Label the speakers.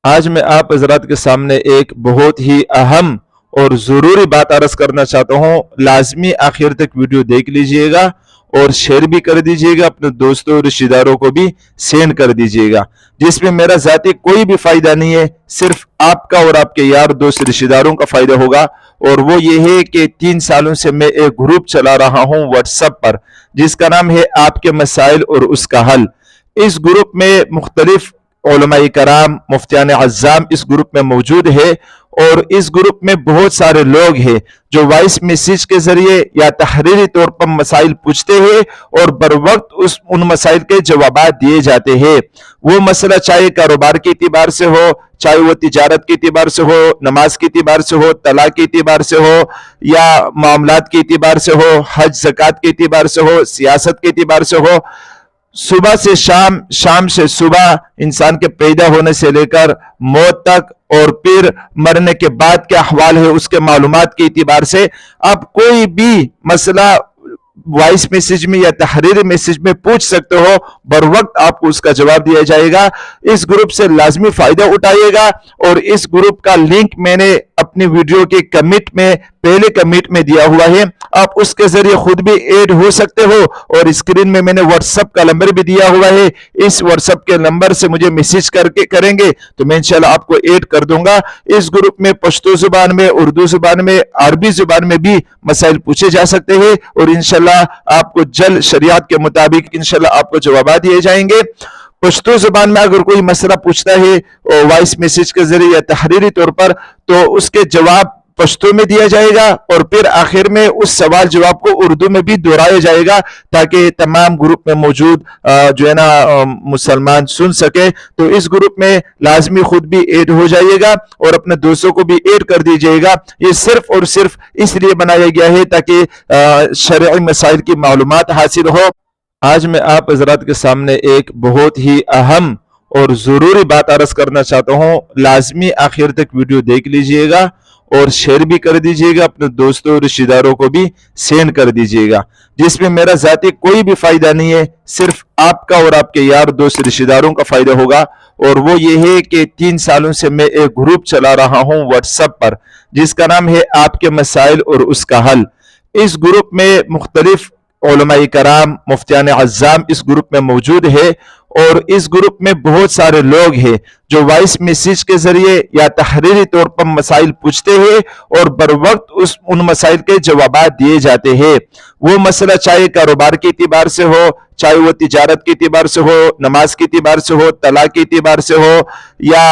Speaker 1: आज मैं आप हजरात के सामने एक बहुत ही अहम और ज़रूरी बात अर्ज करना चाहता हूँ। लाजमी आखिर तक वीडियो देख लीजिएगा और शेयर भी कर दीजिएगा, अपने दोस्तों रिश्तेदारों को भी सेंड कर दीजिएगा, जिसमें मेरा ज़ाती कोई भी फ़ायदा नहीं है, सिर्फ आपका और आपके यार दोस्त रिश्तेदारों का फ़ायदा होगा। और वो ये है कि 3 सालों से मैं एक ग्रुप चला रहा हूँ व्हाट्सएप पर, जिसका नाम है आपके मसाइल और उसका हल। इस ग्रुप में मुख्तलिफ उलमाए कराम, मुफ्तियान अज़्ज़ाम इस ग्रुप में मौजूद है। और इस ग्रुप में बहुत सारे लोग हैं जो वॉइस मैसेज के जरिए या तहरीरी तौर पर मसाइल पूछते हैं और बर वक्त उन मसाइल के जवाब दिए जाते हैं। वो मसला चाहे कारोबार के एतबार से हो, चाहे वो तिजारत के एतबार से हो, नमाज के एतबार से हो, तलाक के एतबार से हो, या मामलात के एतबार से हो, हज ज़कात के एतबार से हो, सियासत के एतबार से हो, सुबह से शाम, शाम से सुबह, इंसान के पैदा होने से लेकर मौत तक, और फिर मरने के बाद क्या अहवाल है उसके मालूमात के एतबार से आप कोई भी मसला वॉइस मैसेज में या तहरीरी मैसेज में पूछ सकते हो। बर वक्त आपको उसका जवाब दिया जाएगा। इस ग्रुप से लाजमी फायदा उठाइएगा। और इस ग्रुप का लिंक मैंने अपनी वीडियो के कमेंट में, पहले कमेंट में दिया हुआ है, आप उसके जरिए खुद भी ऐड हो सकते हो। और स्क्रीन में मैंने व्हाट्सएप का नंबर भी दिया हुआ है, इस व्हाट्सएप के नंबर से मुझे मैसेज करके करेंगे तो मैं इंशाल्लाह आपको ऐड कर दूंगा। इस ग्रुप में पश्तो जुबान में, उर्दू जुबान में, अरबी जुबान में भी मसाइल पूछे जा सकते हैं और इंशाल्लाह आपको जल्द शरीयत के मुताबिक इंशाल्लाह आपको जवाब दिए जाएंगे। पश्तो जुबान में अगर कोई मसला पूछता है वॉइस मैसेज के जरिए या तहरीरी तौर पर, तो उसके जवाब पश्तो में दिया जाएगा और फिर आखिर में उस सवाल जवाब को उर्दू में भी दोहराया जाएगा, ताकि तमाम ग्रुप में मौजूद जो है ना मुसलमान सुन सके। तो इस ग्रुप में लाजमी खुद भी ऐड हो जाइएगा और अपने दोस्तों को भी ऐड कर दीजिएगा। ये सिर्फ और सिर्फ इसलिए बनाया गया है ताकि शरई मसाइल की मालूमात हासिल हो। आज मैं आप हजरात के सामने एक बहुत ही अहम और ज़रूरी बात अर्ज करना चाहता हूँ। लाजमी आखिर तक वीडियो देख लीजिएगा और शेयर भी कर दीजिएगा, अपने दोस्तों रिश्तेदारों को भी सेंड कर दीजिएगा, जिसमें मेरा ज़ाती कोई भी फ़ायदा नहीं है, सिर्फ आपका और आपके यार दोस्त रिश्तेदारों का फ़ायदा होगा। और वो ये है कि 3 सालों से मैं एक ग्रुप चला रहा हूँ व्हाट्सएप पर, जिसका नाम है आपके मसाइल और उसका हल। इस ग्रुप में मुख्तलिफ उलमाए कराम, मुफ्तियान अज़्ज़ाम इस ग्रुप में मौजूद है। और इस ग्रुप में बहुत सारे लोग हैं जो वॉइस मैसेज के जरिए या तहरीरी तौर पर मसाइल पूछते हैं और बर वक्त उन मसाइल के जवाब दिए जाते हैं। वो मसला चाहे कारोबार के एतबार से हो, चाहे वो तिजारत के एतबार से हो, नमाज के एतबार से हो, तलाक के एतबार से हो, या